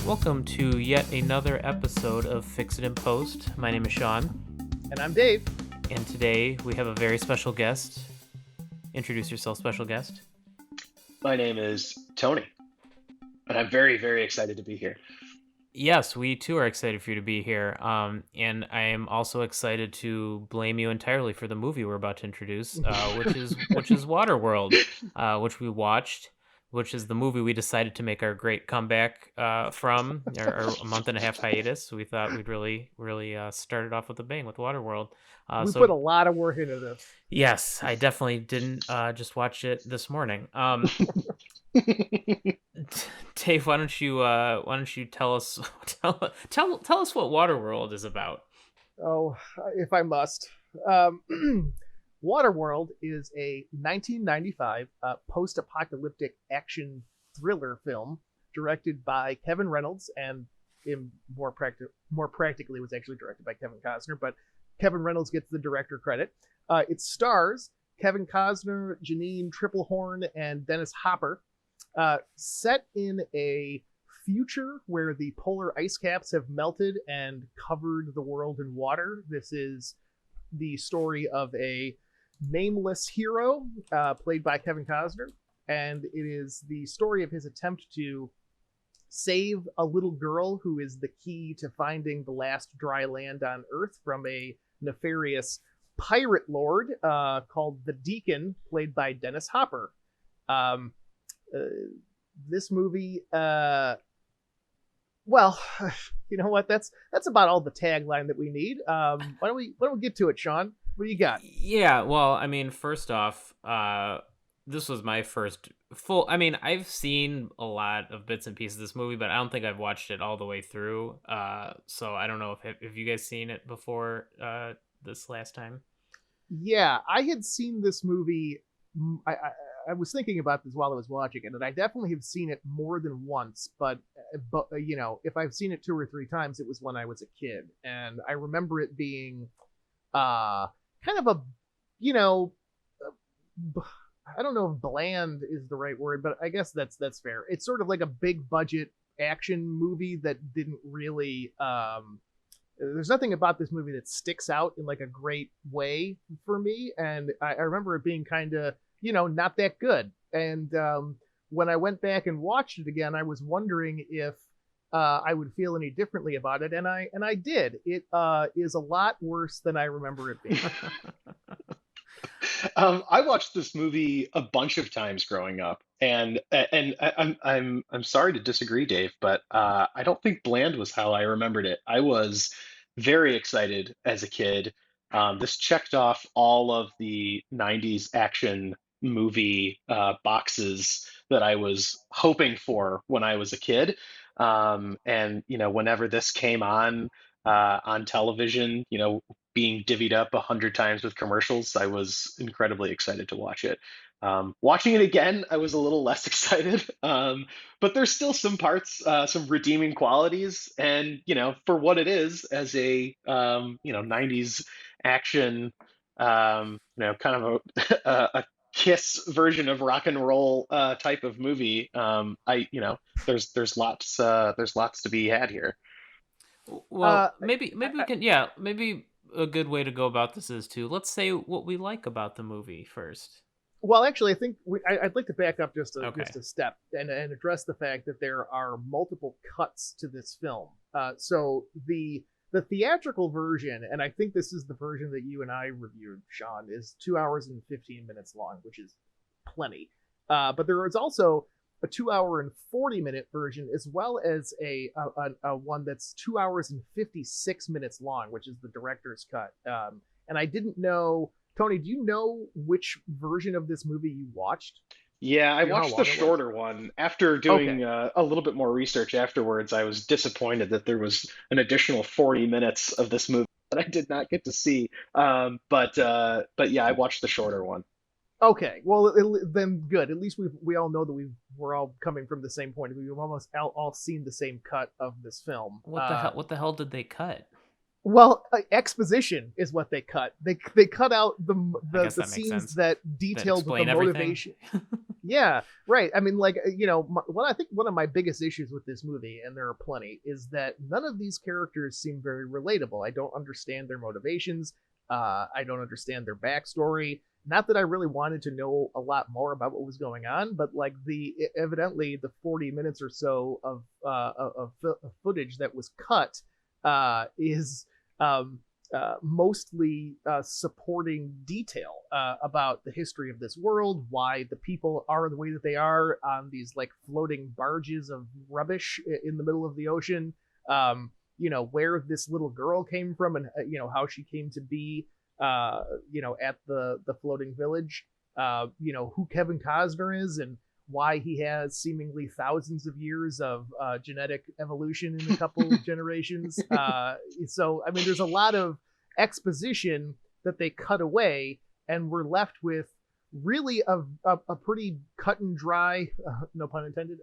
Welcome to yet another episode of Fix It in Post. My name is Sean, And I'm Dave. and today we have a very special guest. Introduce yourself, special guest. My name is Tony, and I'm very, very excited to be here. Yes, we too are excited for you to be here. And I am also excited to blame you entirely for the movie we're about to introduce, which is Waterworld, which we watched, which is the movie we decided to make our great comeback from our a month and a half hiatus. So we thought we'd really start it off with a bang with Waterworld. We put a lot of work into this. Yes, I definitely didn't just watch it this morning. Dave, why don't you tell us tell us what Waterworld is about? Oh, if I must. Waterworld is a 1995 post-apocalyptic action thriller film directed by Kevin Reynolds, and more practically was actually directed by Kevin Costner, but Kevin Reynolds gets the director credit. It stars Kevin Costner, Janine Triplehorn, and Dennis Hopper. Set in a future where the polar ice caps have melted and covered the world in water. This is the story of a nameless hero played by Kevin Costner, and it is the story of his attempt to save a little girl who is the key to finding the last dry land on Earth from a nefarious pirate lord called the Deacon, played by Dennis Hopper. This movie, well, you know what? That's about all the tagline that we need. Why don't we get to it, Sean? What do you got? Yeah, well, I mean, first off, this was my first full. I mean, I've seen a lot of bits and pieces of this movie, but I don't think I've watched it all the way through. So I don't know if you guys seen it before this last time. Yeah, I had seen this movie. I was thinking about this while I was watching it, and I definitely have seen it more than once. But you know, if I've seen it 2 or 3 times, it was when I was a kid, and I remember it being kind of a, you know, I don't know if bland is the right word, but I guess that's fair. It's sort of like a big budget action movie that didn't really. There's nothing about this movie that sticks out in like a great way for me, and I remember it being kind of, you know, not that good. And when I went back and watched it again, I was wondering if I would feel any differently about it, and I did. It is a lot worse than I remember it being. I watched this movie a bunch of times growing up, and I'm sorry to disagree, Dave, but I don't think bland was how I remembered it. I was very excited as a kid. This checked off all of the '90s action movie boxes that I was hoping for when I was a kid. And you know, whenever this came on television, you know, being divvied up 100 times with commercials, I was incredibly excited to watch it. Watching it again, I was a little less excited, but there's still some parts, some redeeming qualities, and you know, for what it is, as a you know, '90s action, you know, kind of a Kiss version of rock and roll type of movie. You know, there's lots to be had here. Well, maybe I, we can. Yeah, maybe a good way to go about this is to let's say what we like about the movie first. Well, actually, I think I'd like to back up just Okay. a step and address the fact that there are multiple cuts to this film. So the theatrical version, and I think this is the version that you and I reviewed, Sean, is 2 hours and 15 minutes long, which is plenty. But there is also a 2 hour and 40-minute version, as well as a one that's 2 hours and 56 minutes long, which is the director's cut. And I didn't know. Tony, do you know which version of this movie you watched? Yeah, I Do you know how watched the long it was? shorter one. After Okay. doing a little bit more research afterwards, I was disappointed that there was an additional 40 minutes of this movie that I did not get to see. But yeah, I watched the shorter one. Okay. Well, then good. At least we all know that we're all coming from the same point of view. We've almost all seen the same cut of this film. What the hell? What the hell did they cut? Well, exposition is what they cut. They cut out I guess the that makes scenes sense. that That detailed the explain everything. motivation. Yeah, right. I mean, like, what I think one of my biggest issues with this movie, and there are plenty, is that none of these characters seem very relatable. I don't understand their motivations. I don't understand their backstory. Not that I really wanted to know a lot more about what was going on, but like evidently the 40 minutes or so of footage that was cut is um, mostly supporting detail about the history of this world, why the people are the way that they are on these like floating barges of rubbish in the middle of the ocean. Where this little girl came from, and how she came to be, at the floating village. Who Kevin Costner is, and why he has seemingly thousands of years of genetic evolution in a couple generations. So, I mean, there's a lot of exposition that they cut away, and we're left with really a pretty cut and dry, no pun intended,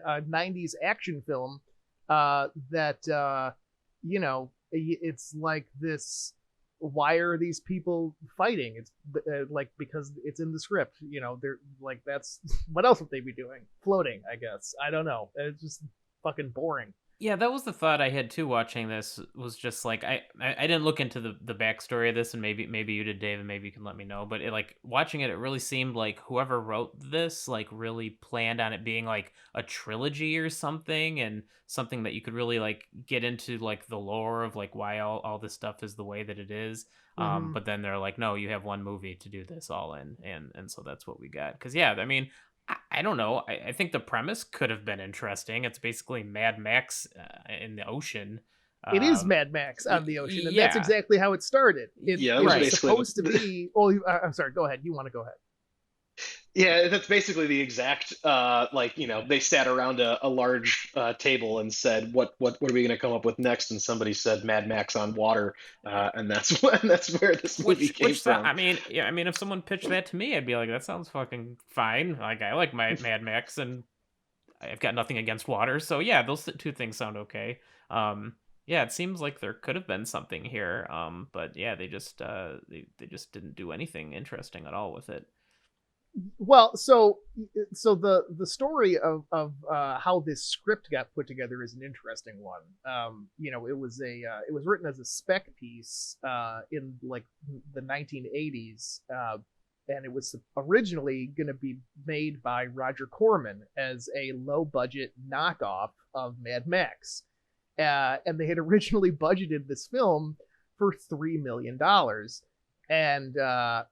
90s action film that, it's like this. Why are these people fighting? It's like because it's in the script. They're like, that's what else would they be doing? Floating, I guess. I don't know. It's just fucking boring. Yeah, that was the thought I had too watching this. Was just like I didn't look into the backstory of this, and maybe you did, Dave, and maybe you can let me know. But like watching it, it really seemed like whoever wrote this like really planned on it being like a trilogy or something, and something that you could really like get into like the lore of like why all this stuff is the way that it is. Mm-hmm. But then they're like, no, you have one movie to do this all in, and so that's what we got. Because yeah, I mean, I don't know. I think the premise could have been interesting. It's basically Mad Max in the ocean. It is Um, Mad Max on the ocean, and that's yeah, exactly how it started. Yeah, that It was was right. basically supposed to be. Oh, I'm sorry. Go ahead. You want to go ahead? yeah, that's basically the exact like, they sat around a large table and said, what are we going to come up with next? And somebody said Mad Max on water, and that's and that's where this movie came from. I mean, yeah, I mean, if someone pitched that to me, I'd be like, that sounds fucking fine. Like, I like my Mad Max, and I've got nothing against water, so yeah, those two things sound okay. Yeah, it seems like there could have been something here, but yeah, they just didn't do anything interesting at all with it. Well, so the story of how this script got put together is an interesting one. It was written as a spec piece in like the 1980s, and it was originally going to be made by Roger Corman as a low budget knockoff of Mad Max, and they had originally budgeted this film for $3 million. And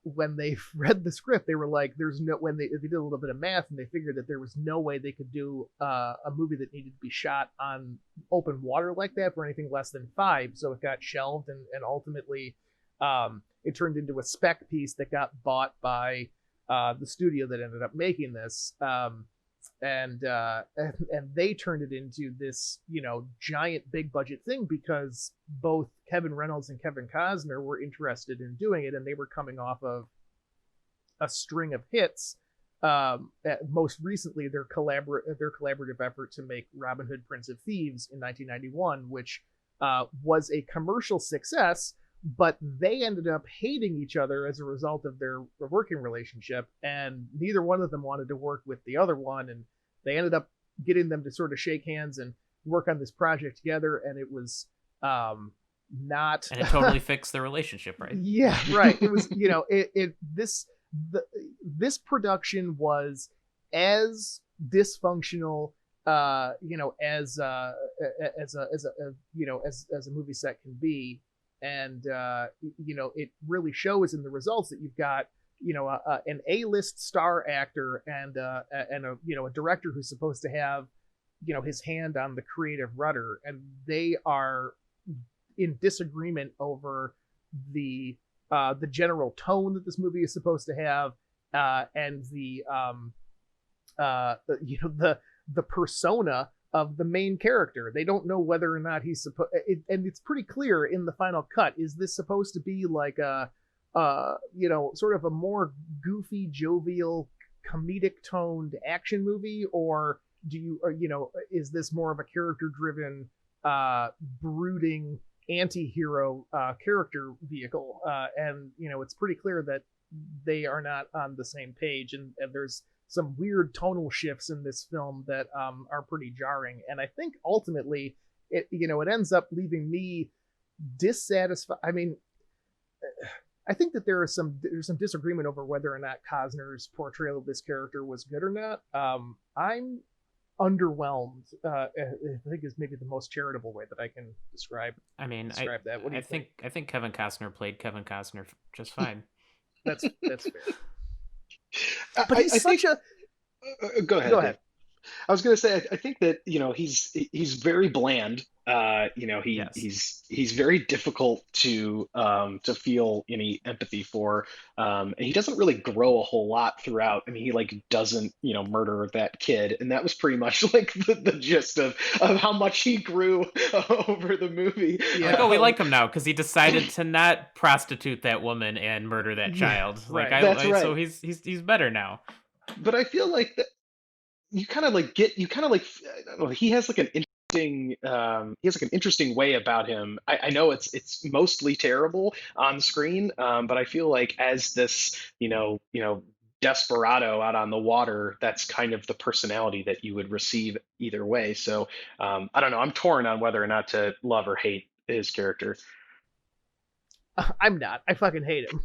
when they read the script, they were like, "There's no." When they did a little bit of math, and they figured that there was no way they could do a movie that needed to be shot on open water like that for anything less than five. So it got shelved, and ultimately, it turned into a spec piece that got bought by the studio that ended up making this. And they turned it into this giant big budget thing because both Kevin Reynolds and Kevin Costner were interested in doing it, and they were coming off of a string of hits. Most recently, their collaborative effort to make Robin Hood, Prince of Thieves in 1991, which was a commercial success, but they ended up hating each other as a result of their working relationship, and neither one of them wanted to work with the other one, and they ended up getting them to sort of shake hands and work on this project together, and it was not And it totally fixed their relationship, right? yeah, right. It was this production was as dysfunctional as a movie set can be, and it really shows in the results that you've got an A-list star actor and a director who's supposed to have his hand on the creative rudder, and they are in disagreement over the general tone that this movie is supposed to have, and the persona of the main character. They don't know whether or not he's supposed, and it's pretty clear in the final cut. Is this supposed to be like a sort of a more goofy, jovial, comedic toned action movie, or is this more of a character driven, brooding anti-hero character vehicle, and it's pretty clear that they are not on the same page, and there's some weird tonal shifts in this film that are pretty jarring, and I think ultimately it ends up leaving me dissatisfied. I mean, I think that there's some disagreement over whether or not Costner's portrayal of this character was good or not. I'm underwhelmed. I think is maybe the most charitable way that I can describe. I mean, that. What do you think? I think Kevin Costner played Kevin Costner just fine. That's fair. But he's such a. Go ahead. Go ahead. I was going to say, I think that he's very bland. Yes. He's very difficult to feel any empathy for, and he doesn't really grow a whole lot throughout. I mean, he like doesn't murder that kid, and that was pretty much like the gist of how much he grew over the movie. Like, oh, we like him now because he decided to not prostitute that woman and murder that child. Right. That's right. So he's better now. But I feel like that you kind of like get you kind of like I don't know, he has like an interesting way about him. I know it's mostly terrible on screen, but I feel like as this desperado out on the water, that's kind of the personality that you would receive either way. So I don't know, I'm torn on whether or not to love or hate his character. I'm not. I fucking hate him.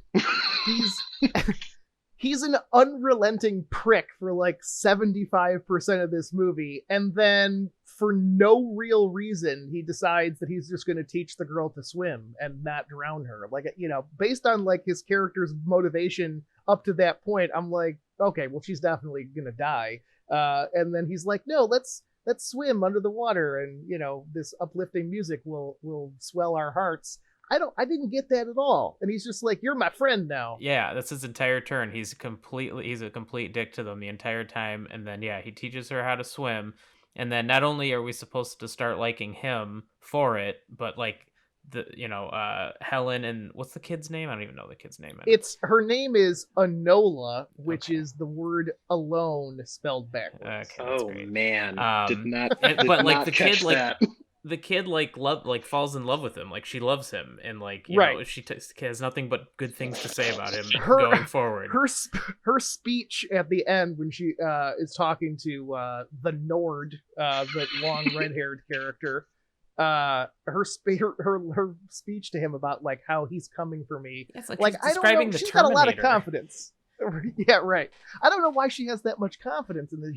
He's an unrelenting prick for like 75% of this movie, and then for no real reason he decides that he's just going to teach the girl to swim and not drown her. Like, based on like his character's motivation up to that point, I'm like, okay, well, she's definitely going to die. And then he's like, no, let's swim under the water, and this uplifting music will swell our hearts. I didn't get that at all. And he's just like, you're my friend now. Yeah, that's his entire turn. He's a complete dick to them the entire time. And then, yeah, he teaches her how to swim. And then not only are we supposed to start liking him for it, but like Helen and what's the kid's name? I don't even know the kid's name. Her name is Enola, which is the word alone spelled backwards. Okay, that's great. Man, did not kid that. The kid falls in love with him, like she loves him, and like she has nothing but good things to say about him going forward. Her speech at the end when she is talking to the Nord, the long red-haired character, her speech to him about like how he's coming for me. It's like I don't know, she's got a lot of confidence. Yeah, right. I don't know why she has that much confidence in that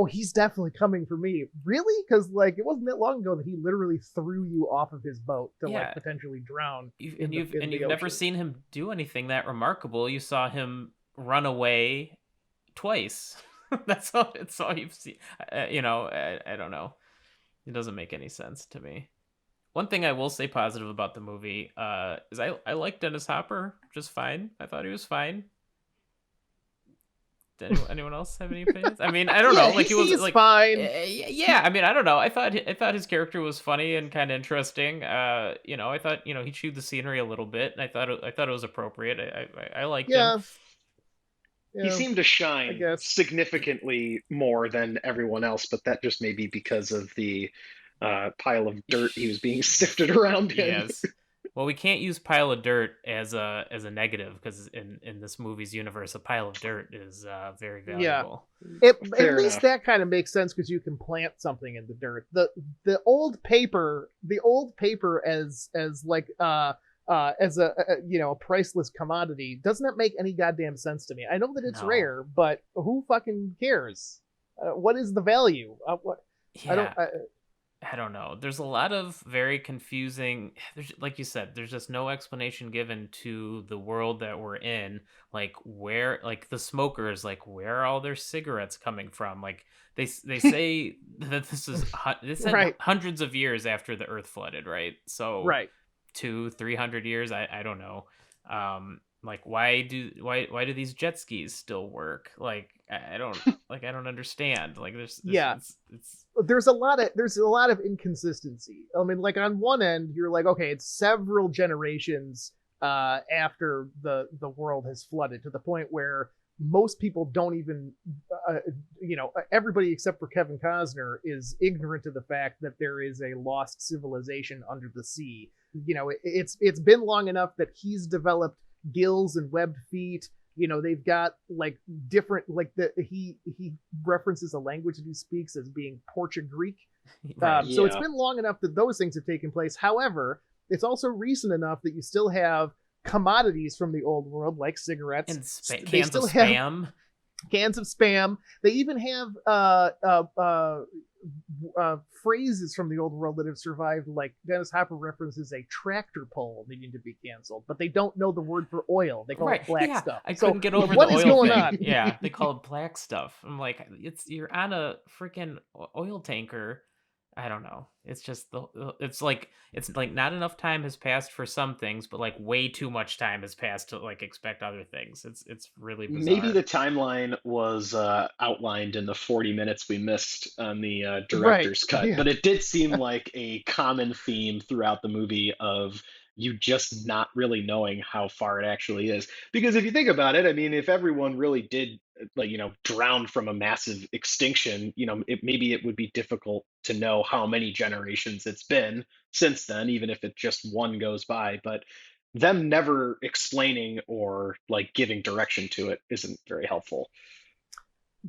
he's definitely coming for me. Really? Because like it wasn't that long ago that he literally threw you off of his boat to like potentially drown. You've never seen him do anything that remarkable. You saw him run away twice. That's all you've seen. I don't know. It doesn't make any sense to me. One thing I will say positive about the movie is I like Dennis Hopper just fine. I thought he was fine. Anyone else have any opinions? I mean, I don't know. Like he was like fine. Yeah, I mean, I don't know. I thought his character was funny and kind of interesting. I thought he chewed the scenery a little bit, and I thought it was appropriate. I liked him. Yeah, he seemed to shine significantly more than everyone else, but that just may be because of the pile of dirt he was being sifted around in. Yes. Well, we can't use pile of dirt as a negative because in this movie's universe, a pile of dirt is very valuable. Yeah, at least that kind of makes sense because you can plant something in the dirt. The old paper as like as a priceless commodity doesn't that make any goddamn sense to me. I know that it's rare, but who fucking cares? What is the value? I don't know. There's a lot of very confusing. Like you said, there's just no explanation given to the world that we're in. Like where, like the smokers, like where are all their cigarettes coming from? Like they say that this is hundreds of years after the Earth flooded, right? So 200-300 years. I don't know. Like why do these jet skis still work? Like I don't understand. Like there's a lot of inconsistency. I mean, like on one end you're like, okay, it's several generations after the world has flooded to the point where most people don't even everybody except for Kevin Costner is ignorant of the fact that there is a lost civilization under the sea. it's been long enough that he's developed gills and webbed feet. They've got like different, like he references a language that he speaks as being Portuguese. Right. So it's Yeah. been long enough that those things have taken place. However, it's also recent enough that you still have commodities from the old world like cigarettes. And They cans still of have spam. cans of spam. They even have phrases from the old world that have survived, like Dennis Hopper references a tractor pull needing to be canceled, but they don't know the word for oil. They call Right. it black Yeah. stuff. I So couldn't get over the what is oil going thing. on? Yeah. They call it black stuff. I'm like, you're on a freaking oil tanker. I don't know. It's just it's like not enough time has passed for some things, but like way too much time has passed to like expect other things. It's really Maybe bizarre. the timeline was outlined in the 40 minutes we missed on the Right. director's cut, Yeah. but it did seem like a common theme throughout the movie of you just not really knowing how far it actually is. Because if you think about it, I mean, if everyone really did, like, drown from a massive extinction, maybe it would be difficult to know how many generations it's been since then, even if it just one goes by. But them never explaining or like giving direction to it isn't very helpful.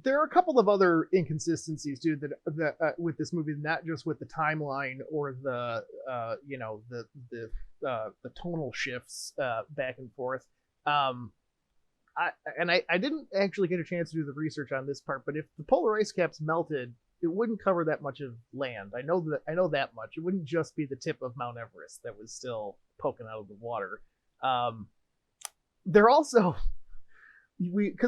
There are a couple of other inconsistencies too that with this movie, not just with the timeline or the the tonal shifts back and forth. Um, I didn't actually get a chance to do the research on this part, but if the polar ice caps melted, it wouldn't cover that much of land. I know that much. It wouldn't just be the tip of Mount Everest that was still poking out of the water. Um, they're also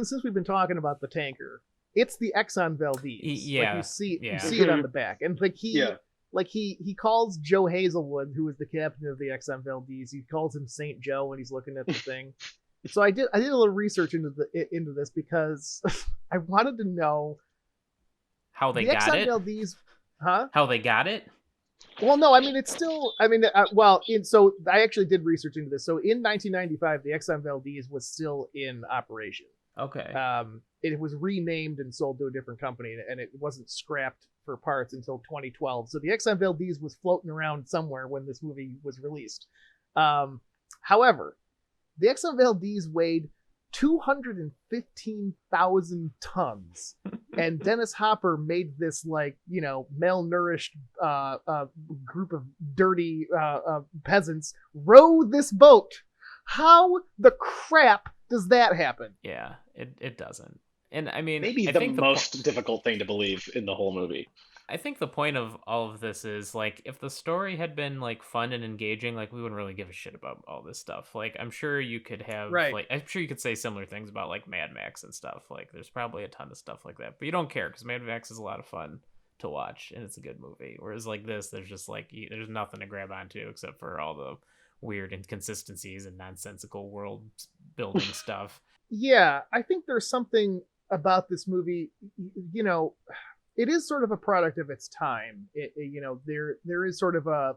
since we've been talking about the tanker, it's the Exxon Valdez. Like Yeah. you see Yeah. it on the back, and Yeah. he calls Joe Hazelwood, who is the captain of the Exxon Valdez. He calls him Saint Joe when he's looking at the thing. So I did a little research into this because I wanted to know How they the got Exxon it? Valdez, huh? How they got it? Well, no, I mean it's still. I mean, so I actually did research into this. So in 1995, the Exxon Valdez was still in operation. Okay. It was renamed and sold to a different company, and it wasn't scrapped for parts until 2012. So the Exxon Valdez was floating around somewhere when this movie was released. However, the Exxon Valdez weighed 215,000 tons, and Dennis Hopper made this malnourished group of dirty peasants row this boat. How the crap does that happen? Yeah, it doesn't. And I mean, Maybe I the think most difficult thing to believe in the whole movie. I think the point of all of this is like if the story had been like fun and engaging, like we wouldn't really give a shit about all this stuff. Like I'm sure you could have Right. like I'm sure you could say similar things about like Mad Max and stuff. Like there's probably a ton of stuff like that, but you don't care because Mad Max is a lot of fun to watch and it's a good movie. Whereas like this, there's just like there's nothing to grab onto except for all the weird inconsistencies and nonsensical world building stuff. Yeah, I think there's something about this movie. It is sort of a product of its time. There is sort of a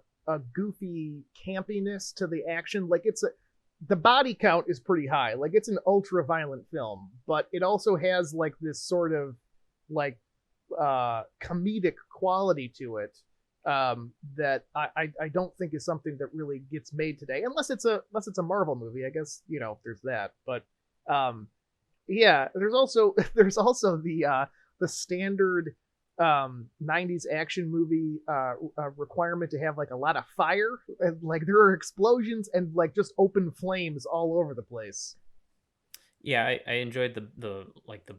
goofy campiness to the action. Like the body count is pretty high. Like it's an ultra violent film, but it also has like this sort of like comedic quality to it that I don't think is something that really gets made today, unless it's a Marvel movie. I guess there's that, but yeah, there's also the standard 90s action movie requirement to have like a lot of fire, and like there are explosions and like just open flames all over the place. Yeah, I enjoyed the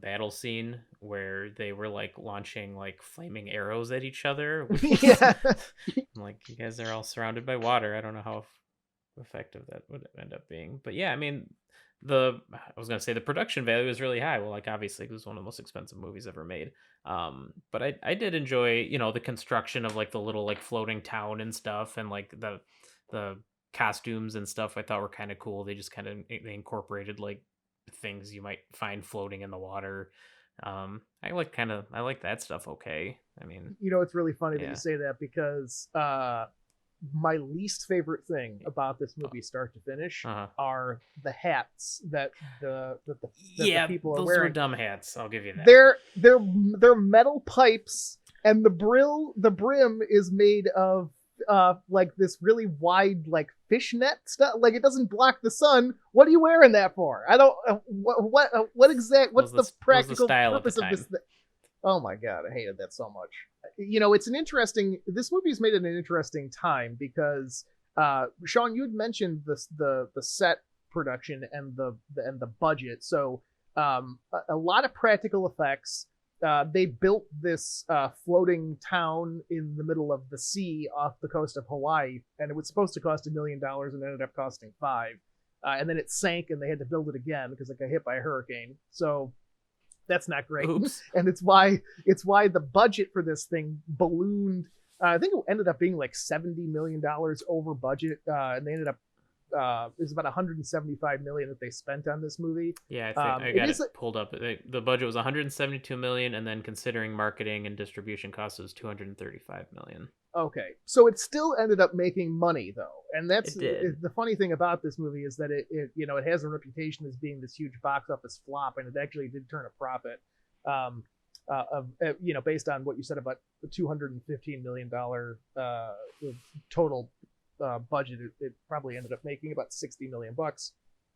battle scene where they were like launching like flaming arrows at each other, which was Yeah. like you guys are all surrounded by water. I don't know how effective that would end up being, but yeah, I mean I was gonna say the production value is really high. Well, like obviously it was one of the most expensive movies ever made. But I did enjoy the construction of like the little like floating town and stuff, and like the costumes and stuff. I thought were kind of cool. They just they incorporated like things you might find floating in the water. I like that stuff. Okay, I mean, It's really funny that yeah. you say that because my least favorite thing about this movie, start to finish, Uh-huh. are the hats that the Yeah, people are those wearing. were dumb hats. I'll give you that. They're metal pipes, and the brim is made of like this really wide like fishnet stuff. Like it doesn't block the sun. What are you wearing that for? I don't. What's the Was the practical style at the purpose of this? time. Oh my god, I hated that so much. It's an interesting. This movie's made at an interesting time because Sean, you had mentioned the set production and the budget. So a lot of practical effects. They built this floating town in the middle of the sea off the coast of Hawaii, and it was supposed to cost $1 million and ended up costing $5. And then it sank, and they had to build it again because it got hit by a hurricane. So that's not great. Oops. And it's why the budget for this thing ballooned. I think it ended up being like $70 million over budget, and they ended up it was about 175 million that they spent on this movie. Yeah, I think I got it pulled up. The budget was 172 million, and then considering marketing and distribution costs, it was 235 million. Okay, so it still ended up making money though, and that's It did. the funny thing about this movie is that it has a reputation as being this huge box office flop, and it actually did turn a profit. Based on what you said about the $215 million total budget, it probably ended up making about $60 million.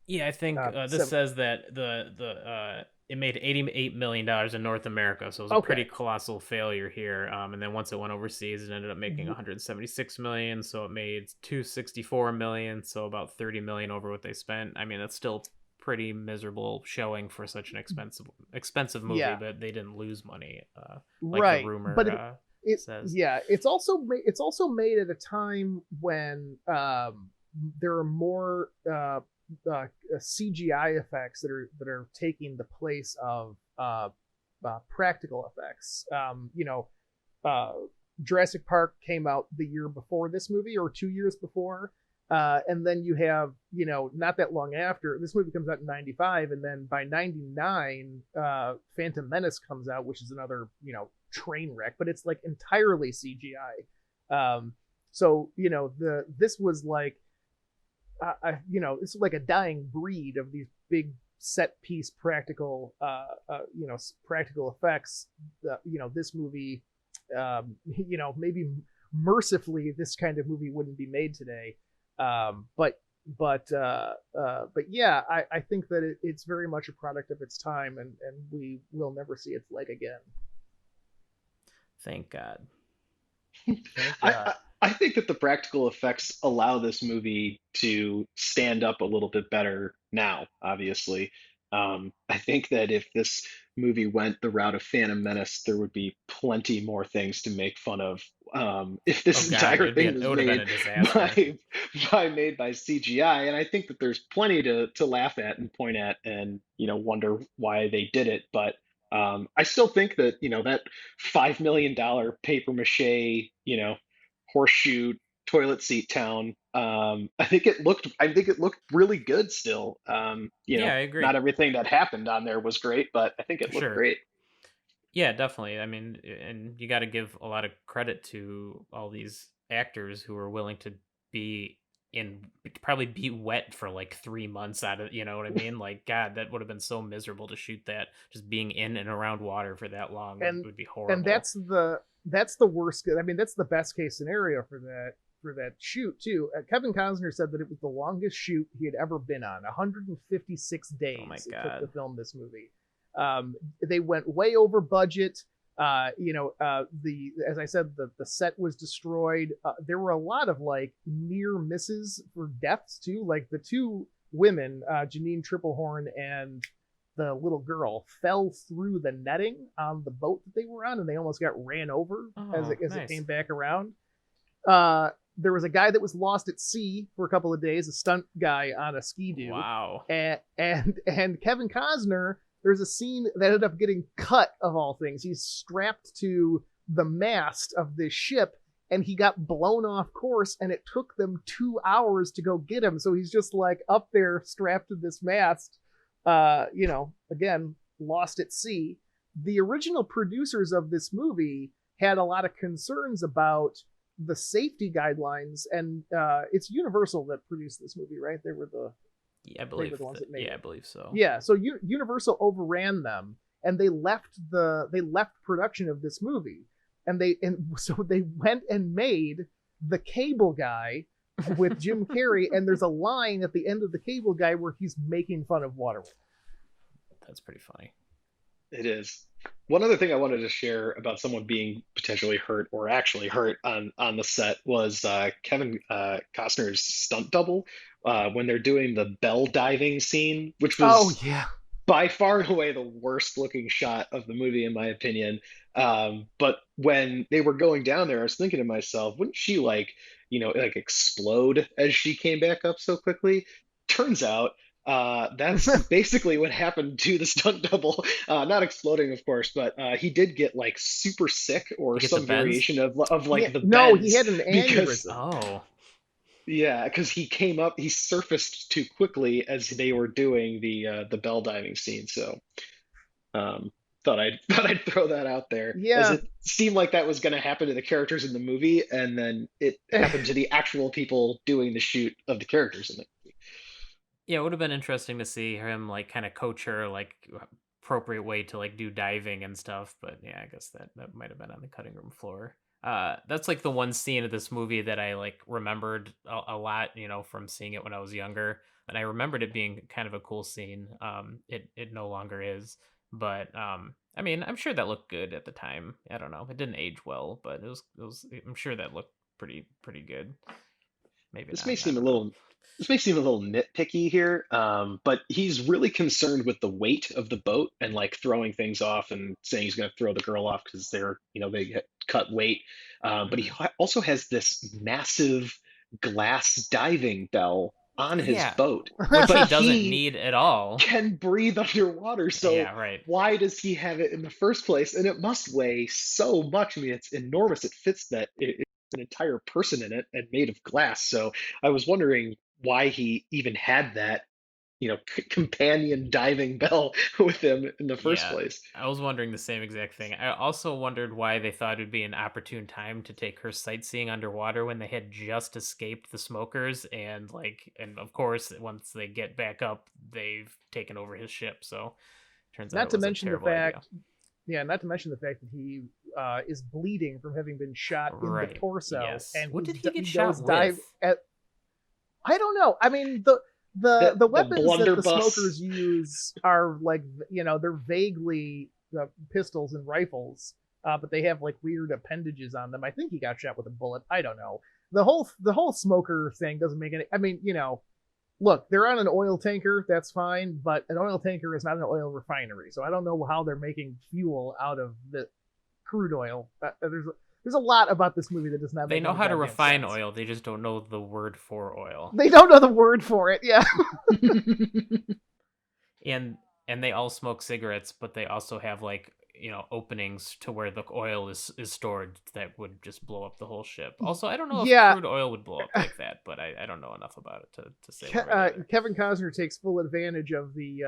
Yeah, I think this says that it made $88 million in North America, so it was a pretty colossal failure here. And then once it went overseas, it ended up making 176 million, so it made 264 million, so about 30 million over what they spent. I mean, that's still pretty miserable showing for such an expensive movie, but they didn't lose money, like right. the rumor it says. Yeah, it's also made at a time when there are more CGI effects that are taking the place of practical effects. Jurassic Park came out the year before this movie, or 2 years before, and then you have not that long after this movie comes out in 95, and then by 99 Phantom Menace comes out, which is another train wreck, but it's like entirely CGI. So this was like it's like a dying breed of these big set piece practical practical effects. This movie, maybe mercifully this kind of movie wouldn't be made today. But yeah, I think that it's very much a product of its time, and we will never see its like again. Thank God. Thank God. I think that the practical effects allow this movie to stand up a little bit better now, obviously. I think that if this movie went the route of Phantom Menace, there would be plenty more things to make fun of. If this entire thing was it would have been a made disaster. by CGI, and I think that there's plenty to laugh at and point at, and wonder why they did it. But I still think that that $5 million paper mache, horseshoe toilet seat town. I think it looked really good still. Yeah, I agree. Not everything that happened on there was great, but I think it looked Sure. great. Yeah, definitely. I mean, and you got to give a lot of credit to all these actors who were willing to probably be wet for like 3 months out of, you know what I mean? Like, God, that would have been so miserable to shoot that. Just being in and around water for that long would be horrible. And that's the worst. I mean, that's the best case scenario for that shoot too. Kevin Costner said that it was the longest shoot he had ever been on. 156 days Oh my it God. took to film this movie. They went way over budget. As I said, the set was destroyed. There were a lot of like near misses for deaths too. Like the two women, Janine Triplehorn and the little girl, fell through the netting on the boat that they were on, and they almost got ran over as it nice. came back around. There was a guy that was lost at sea for a couple of days, a stunt guy on a ski-doo. Wow. And Kevin Costner, there's a scene that ended up getting cut, of all things. He's strapped to the mast of this ship, and he got blown off course, and it took them 2 hours to go get him. So he's just like up there strapped to this mast, again, lost at sea. The original producers of this movie had a lot of concerns about the safety guidelines, and it's Universal that produced this movie, right? They were the I believe the ones that made I it. believe so. Yeah, so Universal overran them, and they left production of this movie, and so they went and made The Cable Guy with Jim Carrey, and there's a line at the end of The Cable Guy where he's making fun of Waterworld. That's pretty funny. It is. One other thing I wanted to share about someone being potentially hurt or actually hurt on the set was Kevin Costner's stunt double when they're doing the bell diving scene, which Oh was yeah. by far and away the worst looking shot of the movie, in my opinion. But when they were going down there, I was thinking to myself, wouldn't she like explode as she came back up so quickly? Turns out, that's basically what happened to the stunt double. Not exploding, of course, but he did get like super sick or You get the some bends? variation of Yeah, like the no, he bends had an because aneurysm. Oh, yeah, because he came up, he surfaced too quickly as they were doing the bell diving scene. So um, thought I'd throw that out there, as Yeah. it seemed like that was going to happen to the characters in the movie, and then it happened to the actual people doing the shoot of the characters in it. yeah. It would have been interesting to see him like kind of coach her like appropriate way to like do diving and stuff. But yeah, I guess that might have been on the cutting room floor. That's like the one scene of this movie that I like remembered a lot, from seeing it when I was younger, and I remembered it being kind of a cool scene. It no longer is, but I mean, I'm sure that looked good at the time. I don't know, it didn't age well, but it was. I'm sure that looked pretty good. Maybe This not. may I seem a don't know. little this may seem a little nitpicky here, but he's really concerned with the weight of the boat and like throwing things off and saying he's going to throw the girl off because they get cut weight. But he Mhm. also has this massive glass diving bell on his Yeah, boat, which but he doesn't he need at all. can breathe underwater. So Yeah, right. why does he have it in the first place? And it must weigh so much. I mean, it's enormous. It fits it's an entire person in it and made of glass. So I was wondering why he even had that, companion diving bell with him in the first Yeah, place. I was wondering the same exact thing. I also wondered why they thought it'd be an opportune time to take her sightseeing underwater when they had just escaped the smokers, and of course, once they get back up, they've taken over his ship. So turns out Not it to was a mention the terrible idea. fact, yeah, not to mention the fact that he is bleeding from having been shot in the Right. torso, Yes. and What did he get he shot goes dive with? at. I don't know. I mean, the The weapons that the blunderbuss. smokers use are like, they're vaguely pistols and rifles, but they have like weird appendages on them. I think he got shot with a bullet. I don't know. The whole smoker thing doesn't make any. I mean, look, they're on an oil tanker. That's fine, but an oil tanker is not an oil refinery, so I don't know how they're making fuel out of the crude oil. There's a lot about this movie that does not They make know any how to goddamn refine sense. oil, they just don't know the word for oil. They don't know the word for it. Yeah. and and they all smoke cigarettes, but they also have like openings to where the oil is stored that would just blow up the whole ship. Also, I don't know if Yeah. crude oil would blow up like that, but I don't know enough about it to say one way or the other. Kevin Costner takes full advantage of the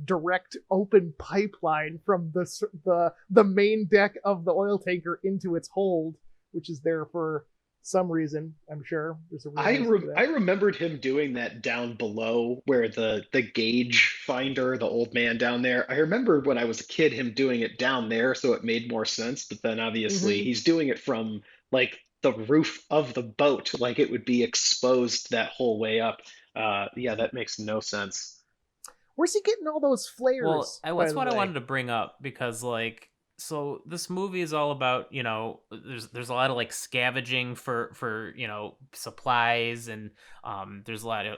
direct open pipeline from the main deck of the oil tanker into its hold, which is there for some reason. I'm sure there's a real reason for I that. remembered him doing that down below where the gauge finder, the old man down there. I remember when I was a kid him doing it down there, so it made more sense. But then obviously Hmm. he's doing it from like the roof of the boat, like it would be exposed that whole way up. Yeah, that makes no sense. Where's he getting all those Well, flares, by that's the what I way? wanted to bring up because so this movie is all about, there's a lot of like scavenging for, supplies, and there's a lot of,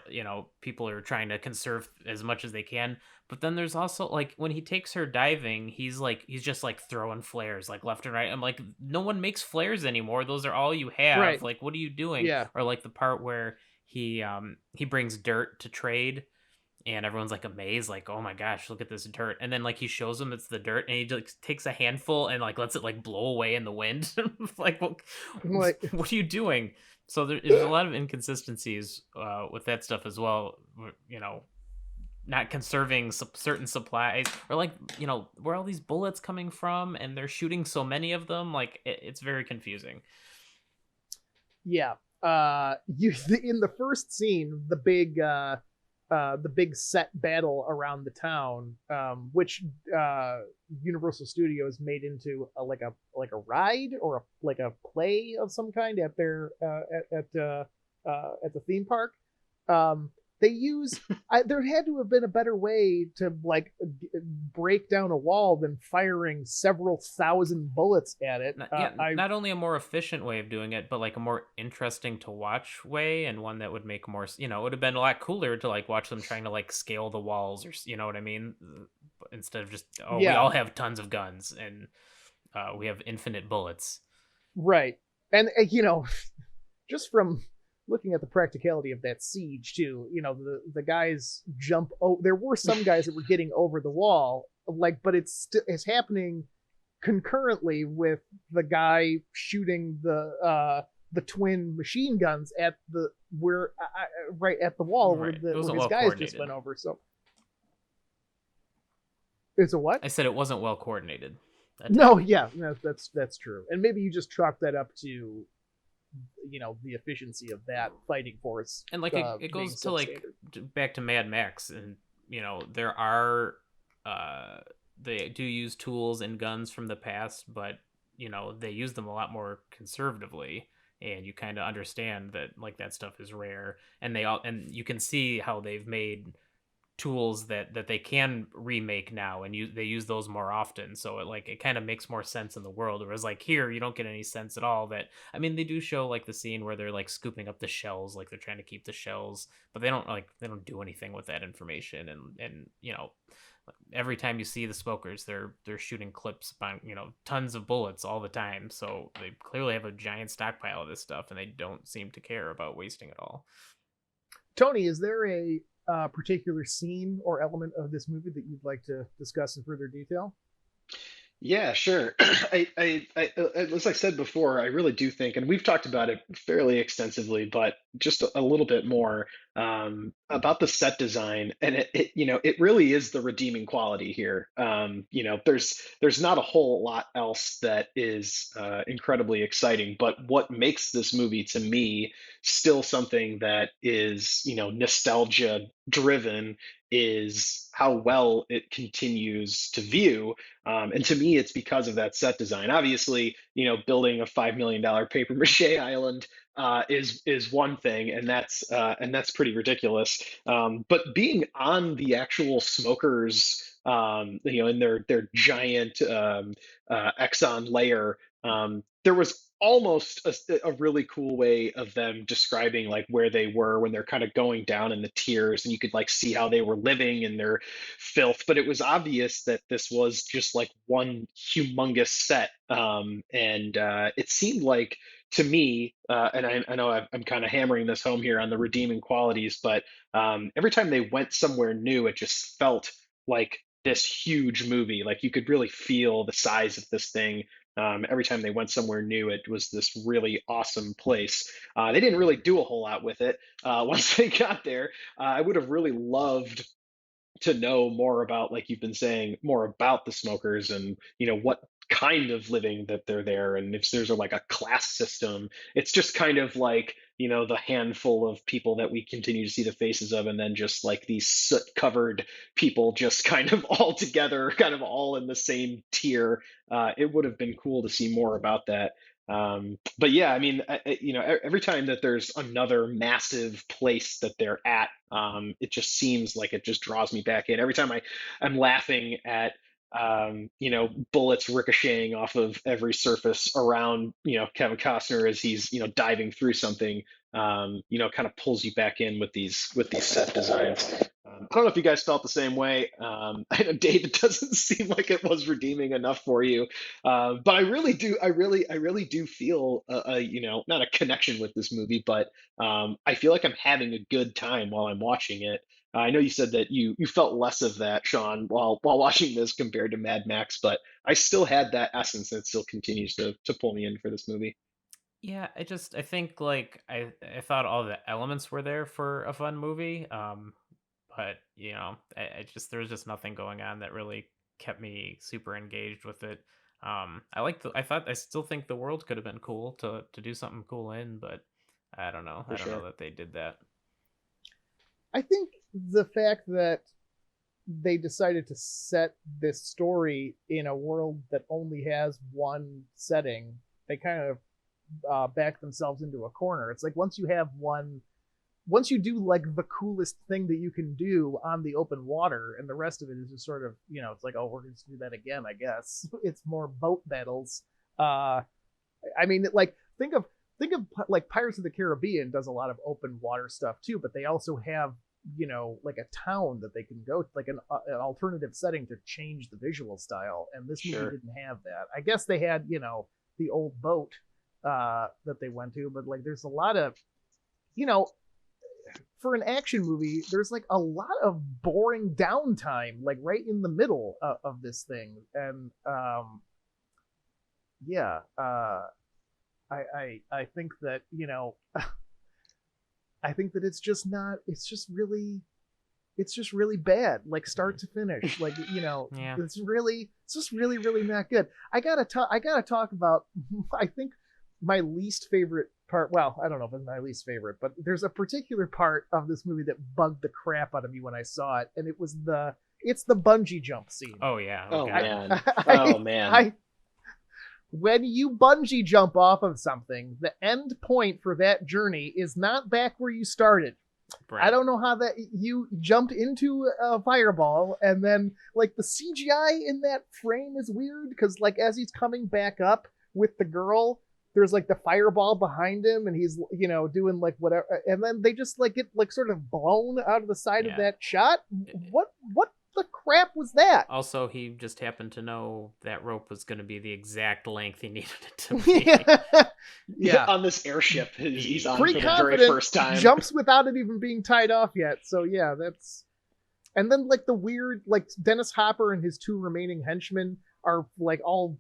people are trying to conserve as much as they can. But then there's also like when he takes her diving, he's just like throwing flares like left and right. I'm like, no one makes flares anymore. Those are all you have. Right. Like, what are you doing? Yeah. Or like the part where he brings dirt to trade, and everyone's like amazed, like, oh my gosh, look at this dirt. And then like he shows them it's the dirt, and he just takes a handful and like lets it like blow away in the wind. Like, Like, what are you doing? So there's a lot of inconsistencies with that stuff as well. Not conserving certain supplies, or like, where all these bullets coming from, and they're shooting so many of them. Like, it's very confusing. yeah. You in the first scene, the big the big set battle around the town, which uh, Universal Studios made into a ride or like a play of some kind at their at the theme park. Um, they use there had to have been a better way to like break down a wall than firing several thousand bullets at it. Yeah, I not only a more efficient way of doing it, but like a more interesting to watch way, and one that would make more, it would have been a lot cooler to like watch them trying to like scale the walls, or you know what I mean, instead of just, oh, we Yeah, all have tons of guns and we have infinite bullets. right. And just from looking at the practicality of that siege too, the guys jump. Oh, there were some guys that were getting over the wall, like, but it's happening concurrently with the guy shooting the twin machine guns at the where right at the wall where Right, it where wasn't his well guys just coordinated. went over. So it's a what? I said it wasn't well coordinated that No, time. yeah, no, that's true. And maybe you just chalk that up to the efficiency of that fighting force And like it being goes to like substandard. back to Mad Max, and there are uh they do use tools and guns from the past, but they use them a lot more conservatively, and you kind of understand that like that stuff is rare, and you can see how they've made tools that they can remake now, and they use those more often, so it kind of makes more sense in the world. Whereas like here you don't get any sense at all. That I mean, they do show like the scene where they're like scooping up the shells, like they're trying to keep the shells, but they don't do anything with that information. And every time you see the smokers, they're shooting clips on tons of bullets all the time, so they clearly have a giant stockpile of this stuff, and they don't seem to care about wasting it all. Tony, is there a particular scene or element of this movie that you'd like to discuss in further detail? Yeah, sure. As I said before, I really do think, and we've talked about it fairly extensively, but just a little bit more about the set design, and it really is the redeeming quality here. There's not a whole lot else that is incredibly exciting, but what makes this movie to me still something that is, nostalgia driven is how well it continues to view, and to me, it's because of that set design. Obviously, building a $5 million paper mache island is one thing, and that's pretty ridiculous. But being on the actual smokers, in their giant Exxon layer, there was almost a really cool way of them describing like where they were when they're kind of going down in the tiers, and you could like see how they were living in their filth, but it was obvious that this was just like one humongous set. And it seemed like to me, and I know I'm kind of hammering this home here on the redeeming qualities, but every time they went somewhere new, it just felt like this huge movie. Like you could really feel the size of this thing. Every time they went somewhere new, it was this really awesome place. They didn't really do a whole lot with it once they got there. I would have really loved to know more about, like you've been saying, more about the smokers, and what kind of living that they're there, and if there's like a class system. It's just kind of like the handful of people that we continue to see the faces of, and then just like these soot covered people just kind of all together, kind of all in the same tier. It would have been cool to see more about that. But yeah, I mean, every time that there's another massive place that they're at, it just seems like it just draws me back in. Every time I'm laughing at, bullets ricocheting off of every surface around, Kevin Costner as he's, diving through something, kind of pulls you back in with these set designs. I don't know if you guys felt the same way. I know Dave, it doesn't seem like it was redeeming enough for you, but I really do. I really do feel not a connection with this movie, but I feel like I'm having a good time while I'm watching it. I know you said that you felt less of that, Sean, while watching this compared to Mad Max, but I still had that essence, and it still continues to pull me in for this movie. Yeah, I think like I thought all the elements were there for a fun movie. But I just there was just nothing going on that really kept me super engaged with it. I still think the world could have been cool to do something cool in, but I don't know. For I don't know sure. that they did that. I think the fact that they decided to set this story in a world that only has one setting, they kind of back themselves into a corner. It's like once you do like the coolest thing that you can do on the open water, and the rest of it is just sort of, it's like, oh, we're going to do that again, I guess. It's more boat battles. Uh, I mean, like think of like Pirates of the Caribbean does a lot of open water stuff too, but they also have like a town that they can go to, like an alternative setting to change the visual style. And this movie Sure. didn't have that. I guess they had the old boat that they went to, but like there's a lot of you know for an action movie, there's like a lot of boring downtime, like right in the middle of this thing, and yeah, I think that I think that it's just not. It's just really bad, like start to finish. Like Yeah. it's just really not good. I gotta talk about. I think my least favorite part. Well, I don't know if it's my least favorite, but there's a particular part of this movie that bugged the crap out of me when I saw it, and it's the bungee jump scene. Oh yeah. Oh Oh god. man. I, Oh man. I when you bungee jump off of something, the end point for that journey is not back where you started. I Right. don't know how that you jumped into a fireball, and then like the CGI in that frame is weird because like as he's coming back up with the girl, there's like the fireball behind him, and he's doing like whatever, and then they just like get like sort of blown out of the side of Yeah. that shot. What the crap was that? Also, he just happened to know that rope was going to be the exact length he needed it to be. yeah, yeah. On this airship he's on Pretty for the very confident, first time. jumps without it even being tied off yet. So yeah, that's. And then like the weird, like Dennis Hopper and his two remaining henchmen are like all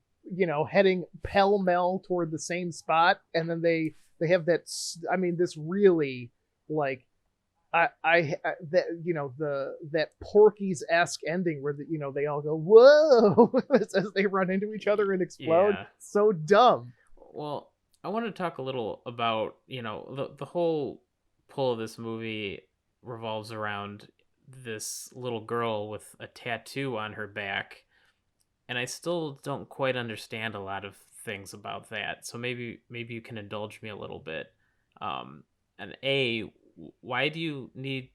heading pell mell toward the same spot, and then they have that. I mean, this really like I that the that Porky's esque ending where they all go whoa as they run into each other and explode. Yeah. So dumb. Well, I want to talk a little about, the whole pull of this movie revolves around this little girl with a tattoo on her back, and I still don't quite understand a lot of things about that. So maybe you can indulge me a little bit. And why do you need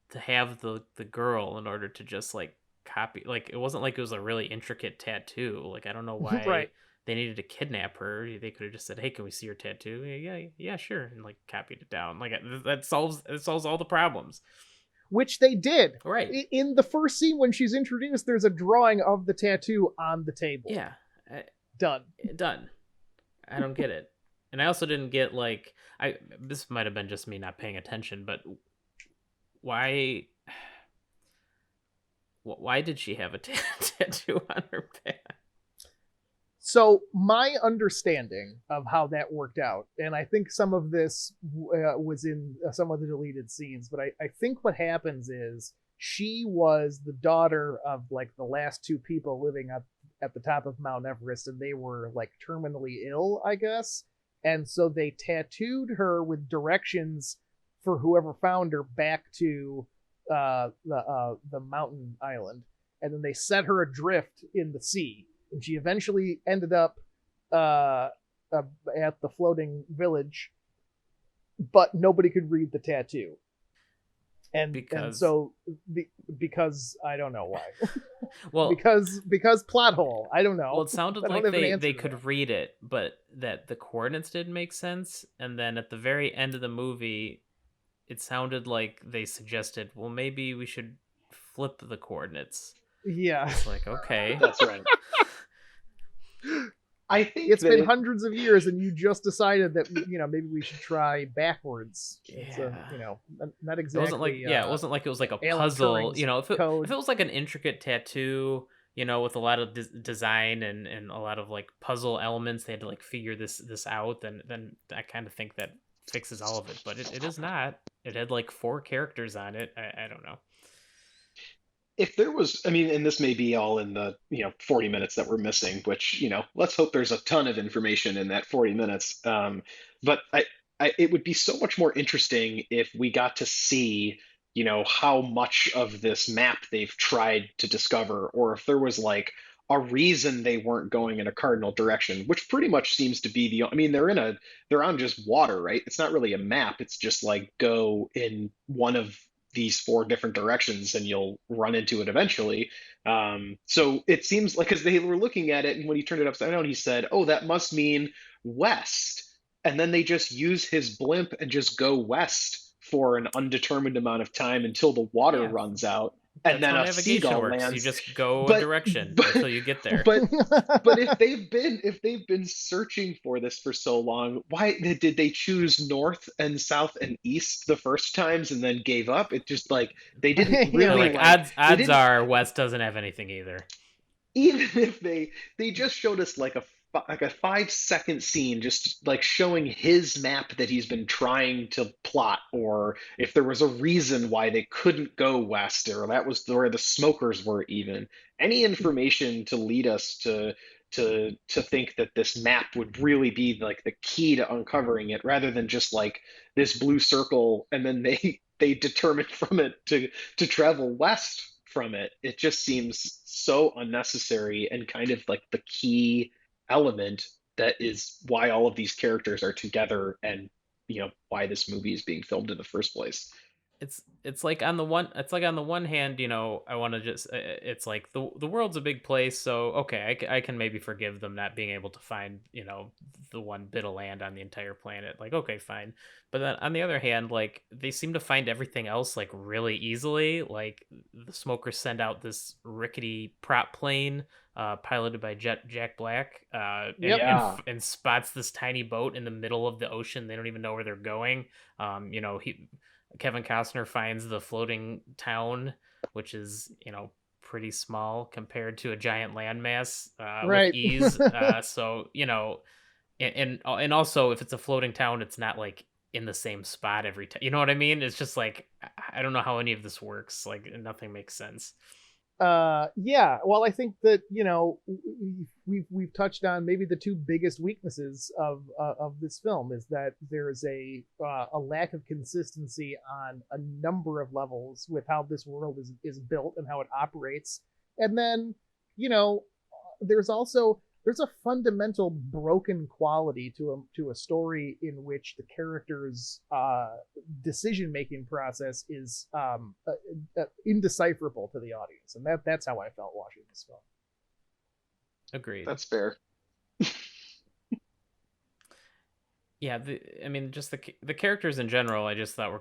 to have the girl in order to just like copy? Like it wasn't like it was a really intricate tattoo. Like I don't know why Right. they needed to kidnap her. They could have just said, "Hey, can we see your tattoo?" Yeah, sure, and like copied it down. Like that solves all the problems. Which they did. Right. In the first scene when she's introduced, there's a drawing of the tattoo on the table. Yeah. Done. Done. I don't get it. And I also didn't get like this might have been just me not paying attention, but why why did she have a tattoo on her back? So my understanding of how that worked out, and I think some of this was in some of the deleted scenes, but I think what happens is she was the daughter of like the last two people living up at the top of Mount Everest, and they were like terminally ill, I guess. And so they tattooed her with directions for whoever found her back to the mountain island, and then they set her adrift in the sea, and she eventually ended up uh, uh, at the floating village, but nobody could read the tattoo, and Because so because I don't know why, well, because plot hole. I don't know. well, it sounded I don't like have an they answer they to could that. read it, but that the coordinates didn't make sense. And then at the very end of the movie, it sounded like they suggested, well, maybe we should flip the coordinates. Yeah, It's like, okay. That's right. I think it's that been it, hundreds of years, and you just decided that maybe we should try backwards. It's a Yeah. not It wasn't like exactly it wasn't like it was like a Alan puzzle. Turing's If code. it was like an intricate tattoo, with a lot of design and a lot of like puzzle elements, they had to like figure this out. Then I kind of think that fixes all of it, but it is not. It had like four characters on it. I don't know. if there was, I mean, and this may be all in the 40 minutes that we're missing, which let's hope there's a ton of information in that 40 minutes. But it would be so much more interesting if we got to see how much of this map they've tried to discover, or if there was like a reason they weren't going in a cardinal direction, which pretty much seems to be I mean, they're on just water, right? It's not really a map. It's just like go in one of these four different directions and you'll run into it eventually. So it seems like, because they were looking at it, and when he turned it upside down, he said, "Oh, that must mean west." And then they just use his blimp and just go west for an undetermined amount of time until the water Yeah, runs out, and that's then how a navigation seagull works. You lands. just go a But direction but until you get there. but but if they've been searching for this for so long, why did they choose north and south and east the first times and then gave up? It just like they didn't Yeah, Yeah, really like right. like they odds didn't are West doesn't have anything either. even if they just showed us like a 5-second scene, just like showing his map that he's been trying to plot, or if there was a reason why they couldn't go west, or that was where the smokers were, even any information to lead us to think that this map would really be like the key to uncovering it, rather than just like this blue circle, and then they determine from it to travel west from it. It just seems so unnecessary, and kind of like the key element that is why all of these characters are together, and why this movie is being filmed in the first place. It's like on the one hand, I want to just it's like the world's a big place, so okay, I can maybe forgive them not being able to find, the one bit of land on the entire planet. Like, okay, fine. But then on the other hand, like they seem to find everything else like really easily. Like the smokers send out this rickety prop plane piloted by Jack Black, Yep. and spots this tiny boat in the middle of the ocean. They don't even know where they're going. He Kevin Costner finds the floating town, which is, pretty small compared to a giant landmass, with Right. ease. So, and also if it's a floating town, it's not like in the same spot every time. You know what I mean? It's just like I don't know how any of this works. Like nothing makes sense. Yeah, well, I think that we've touched on maybe the two biggest weaknesses of this film is that there's a lack of consistency on a number of levels with how this world is built and how it operates. And then you know there's also there's a fundamental broken quality to a story in which the characters decision making process is indecipherable to the audience, and that's how I felt watching this film. Agreed. That's fair. Yeah, I mean, just the characters in general, I just thought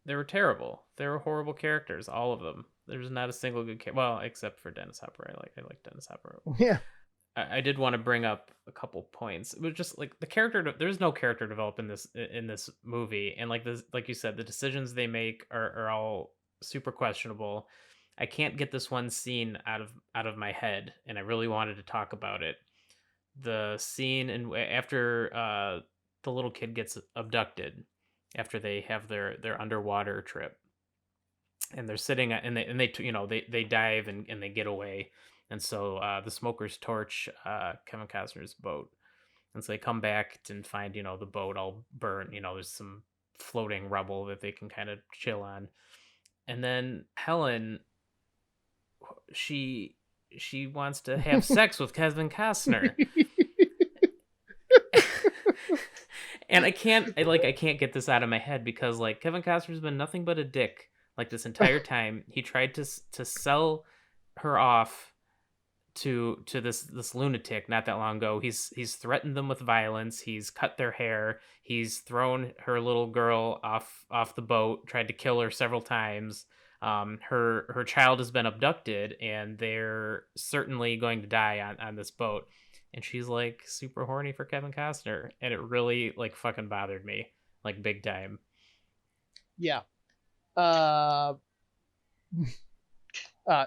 they were terrible. They were horrible characters, all of them. There's not a single good character. Well, except for Dennis Hopper. I like Dennis Hopper. Yeah, I did want to bring up a couple points. It was just like the character. There's no character develop in this movie, and like this, like you said, the decisions they make are all super questionable. I can't get this one scene out of my head, and I really wanted to talk about it. The scene and after the little kid gets abducted, after they have their underwater trip, and they're sitting and they they dive and they get away, and so the smokers torch Kevin Costner's boat, and so they come back and find the boat all burnt. There's some floating rubble that they can kind of chill on, and then Helen, she she wants to have sex with Kevin Costner. And I can't get this out of my head because like Kevin Costner's been nothing but a dick like this entire time. He tried to sell her off to this lunatic not that long ago. He's threatened them with violence. He's cut their hair. He's thrown her little girl off the boat. Tried to kill her several times. Her child has been abducted, and they're certainly going to die on this boat. And she's like super horny for Kevin Costner, and it really like fucking bothered me like big time. Yeah. Uh,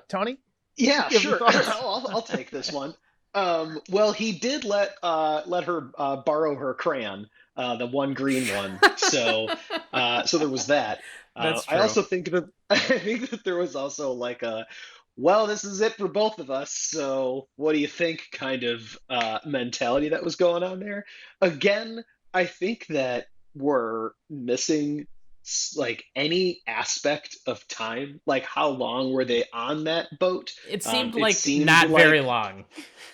Tony, Yeah, you have any sure. thoughts? I'll take this one. Well, he did let her borrow her crayon, the one green one. So there was that. That's I true. also think that I think that there was also like a, well, this is it for both of us. So what do you think? Kind of mentality that was going on there. Again, I think that we're missing like any aspect of time. Like how long were they on that boat? It seemed It like seemed not like very long.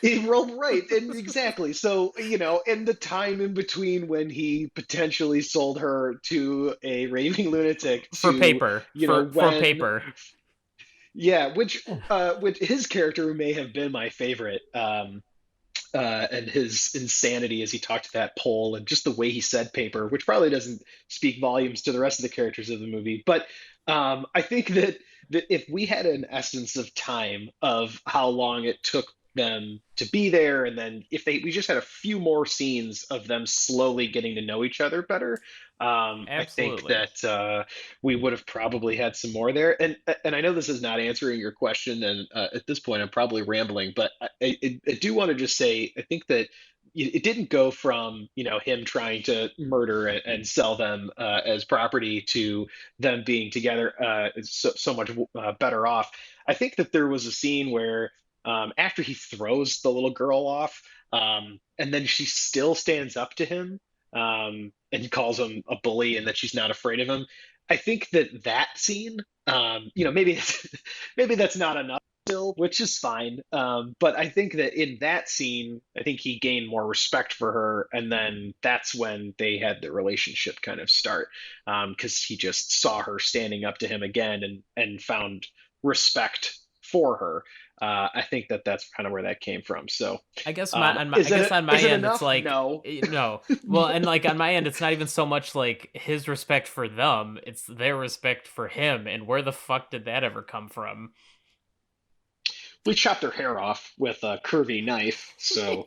well, right, and exactly. So, and the time in between when he potentially sold her to a raving lunatic For to, paper. For when, paper. yeah, which his character may have been my favorite. And his insanity as he talked to that pole and just the way he said paper, which probably doesn't speak volumes to the rest of the characters of the movie. But I think that if we had an essence of time of how long it took them to be there, and then if we just had a few more scenes of them slowly getting to know each other better, I think Absolutely. that we would have probably had some more there. And I know this is not answering your question, and at this point I'm probably rambling, but I do want to just say I think that it didn't go from him trying to murder and sell them as property to them being together so much better off. I think that there was a scene where after he throws the little girl off, and then she still stands up to him, and calls him a bully and that she's not afraid of him. I think that that scene, maybe maybe that's not enough still, which is fine. But I think that in that scene, I think he gained more respect for her, and then that's when they had the relationship kind of start, because he just saw her standing up to him again and found respect for her. I think that that's kind of where that came from. So, I guess on my is it end it's enough? like No. no. Well, and like on my end it's not even so much like his respect for them, it's their respect for him, and where the fuck did that ever come from? We chopped her hair off with a curvy knife, so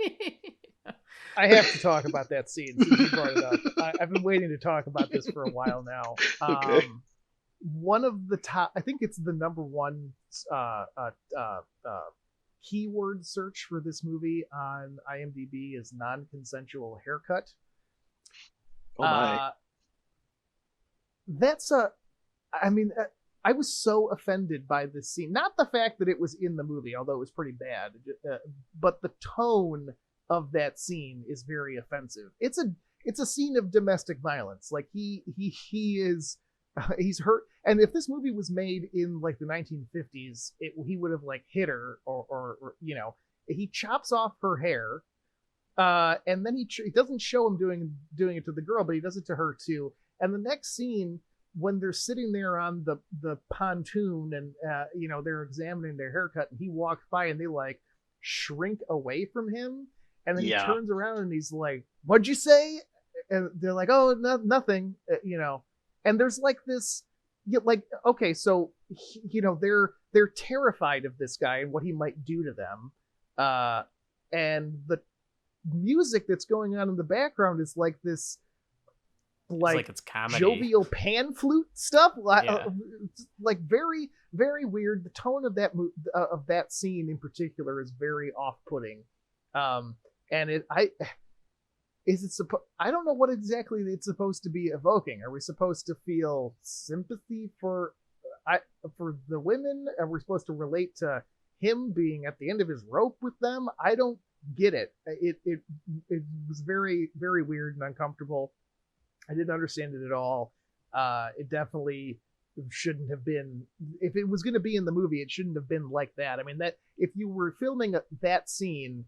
I have to talk about that scene since you brought it up. I've been waiting to talk about this for a while now. okay. One of the top, I think it's the number one uh, uh, uh, uh, keyword search for this movie on IMDb is non-consensual haircut. Oh my. Uh, that's a, I mean, I was so offended by this scene. Not the fact that it was in the movie, although it was pretty bad, but the tone of that scene is very offensive. It's a scene of domestic violence. Like he is he's hurt. And if this movie was made in like the 1950s, he would have like hit her or he chops off her hair, and then he doesn't show him doing it to the girl, but he does it to her too. And the next scene, when they're sitting there on the pontoon and they're examining their haircut, and he walks by and they like shrink away from him, and then he Yeah. turns around and he's like, "What'd you say?" And they're like, "Oh, no, nothing," And there's like this, like, okay, so they're terrified of this guy and what he might do to them, and the music that's going on in the background is like this, It's like like it's comedy. jovial pan flute stuff, Yeah. like very very weird. The tone of that scene in particular is very off-putting, and I don't know what exactly it's supposed to be evoking. Are we supposed to feel sympathy I for the women? Are we supposed to relate to him being at the end of his rope with them? I don't get it. It was very very weird and uncomfortable. I didn't understand it at all. It definitely shouldn't have been. If it was going to be in the movie, it shouldn't have been like that. I mean, that if you were filming that scene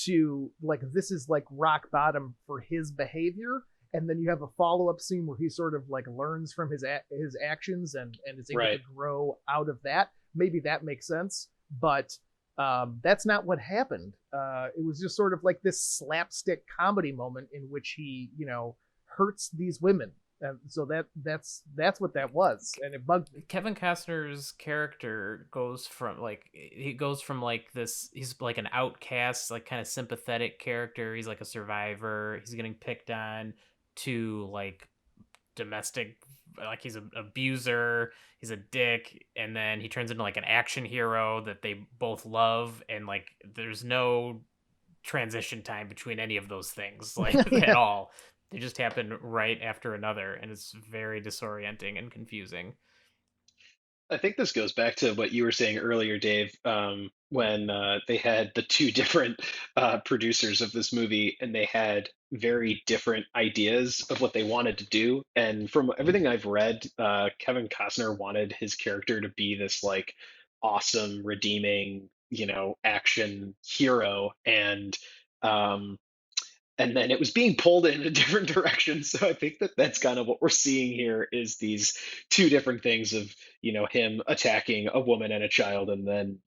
to like, this is like rock bottom for his behavior, and then you have a follow up scene where he sort of like learns from his actions and is able to Right. grow out of that. Maybe that makes sense, but that's not what happened. It was just sort of like this slapstick comedy moment in which he, hurts these women. And so that's what that was, and it bugged me. Kevin Costner's character goes from like this, he's like an outcast, like kind of sympathetic character, he's like a survivor, he's getting picked on, to like domestic, like he's an abuser, he's a dick, and then he turns into like an action hero that they both love, and like there's no transition time between any of those things like at Yeah. all. They just happen right after another, and it's very disorienting and confusing. I think this goes back to what you were saying earlier, Dave, when they had the two different producers of this movie, and they had very different ideas of what they wanted to do. And from everything I've read, Kevin Costner wanted his character to be this like awesome, redeeming, action hero, um, and then it was being pulled in a different direction. So I think that that's kind of what we're seeing here is these two different things of, him attacking a woman and a child, and then,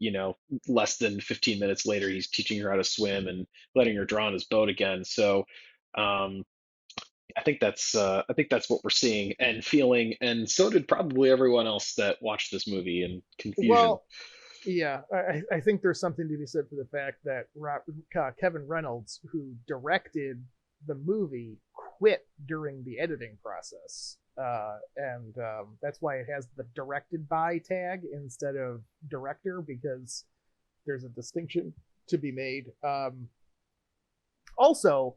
less than 15 minutes later, he's teaching her how to swim and letting her draw on his boat again. So um, I think that's what we're seeing and feeling, and so did probably everyone else that watched this movie in confusion. Well, yeah, I think there's something to be said for the fact that Kevin Reynolds, who directed the movie, quit during the editing process. And that's why it has the directed by tag instead of director, because there's a distinction to be made. Also,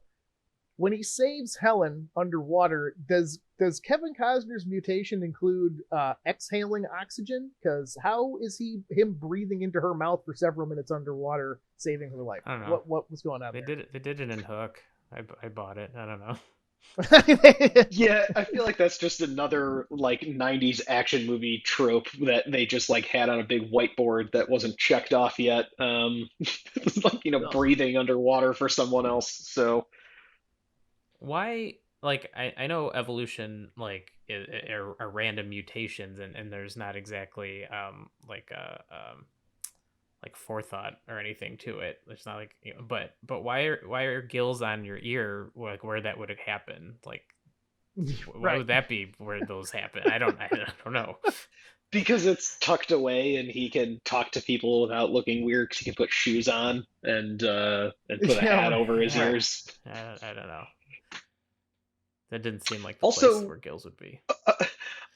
when he saves Helen underwater, does Kevin Costner's mutation include exhaling oxygen? Because how is him breathing into her mouth for several minutes underwater, saving her life? I don't know. What was going on They did it. They did it in Hook. I bought it. I don't know. there? Yeah, I feel like that's just another like 90s action movie trope that they just like had on a big whiteboard that wasn't checked off yet. It's like, Ugh. breathing underwater for someone else. So, Why? Like I know evolution are random mutations, and there's not exactly like forethought or anything to it. It's not like but why are gills on your ear like where that would have happened? Like why Right. would that be where those happen? I don't know. because it's tucked away and he can talk to people without looking weird because he can put shoes on and put a Yeah. hat over his Yeah, ears. I don't know. That didn't seem like the place Also, where gills would be.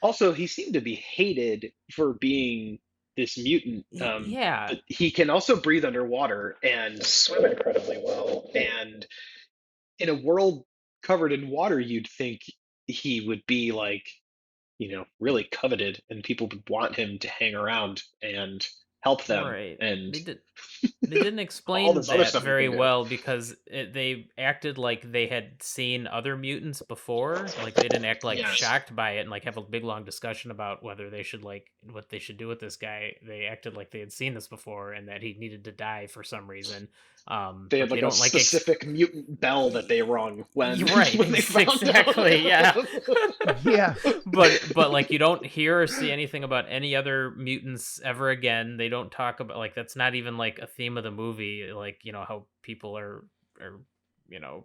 also he seemed to be hated for being this mutant. Yeah, But he can also breathe underwater and swim incredibly well. And in a world covered in water, you'd think he would be like, really coveted and people would want him to hang around and help them right. and They didn't all explain this other that stuff he very can do. well because they acted like they had seen other mutants before. Like they didn't act like Yes. shocked by it and like have a big long discussion about whether they should like what they should do with this guy. They acted like they had seen this before and that he needed to die for some reason. They had But they like a don't like specific mutant bell that they rung when You're right, when they found out. exactly, yeah. Yeah. But like you don't hear or see anything about any other mutants ever again. They don't talk about like that's not even like a theme of the movie. Like how people are you know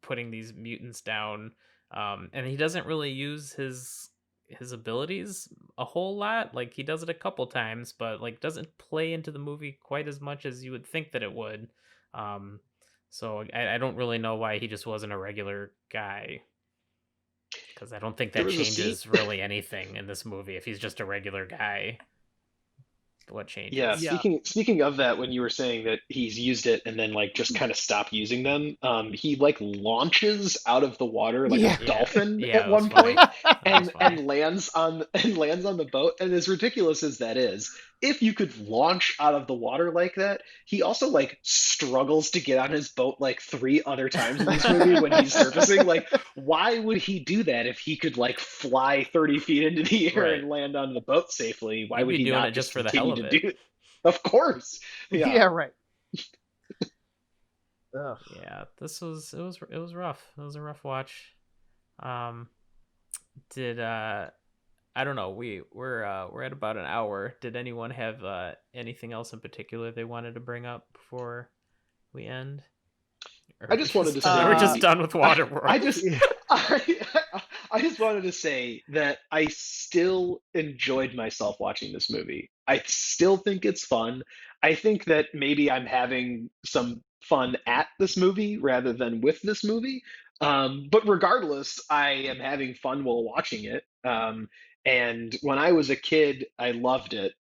putting these mutants down, and he doesn't really use his abilities a whole lot. Like he does it a couple times, but like doesn't play into the movie quite as much as you would think that it would. Um, so I don't really know why he just wasn't a regular guy because I don't think There that was a scene. changes really anything in this movie. If he's just a regular guy, what Yeah, changes? Yeah. speaking of that, when you were saying that he's used it and then like just kind of stopped using them, he like launches out of the water like a Yeah. Yeah, dolphin yeah, at that was one funny. point That was funny. and lands on and lands on the boat. And as ridiculous as that is, if you could launch out of the water like that, he also like struggles to get on his boat like three other times in this movie when he's surfacing. Like, why would he do that if he could like fly 30 feet into the air Right. and land on the boat safely? Why He'd would be he doing it not just just for the hell continue of to it. do it? Of course. Yeah. Yeah. Right. Ugh. Yeah, it was rough. It was a rough watch. Um, did I don't know. We're at about an hour. Did anyone have anything else in particular they wanted to bring up before we end? Or I are we just wanted to just are we just Uh. say, done with I, Waterworld? I just, Yeah. I, I just wanted to say that I still enjoyed myself watching this movie. I still think it's fun. I think that maybe I'm having some fun at this movie rather than with this movie. But regardless, I am having fun while watching it. And when I was a kid, I loved it,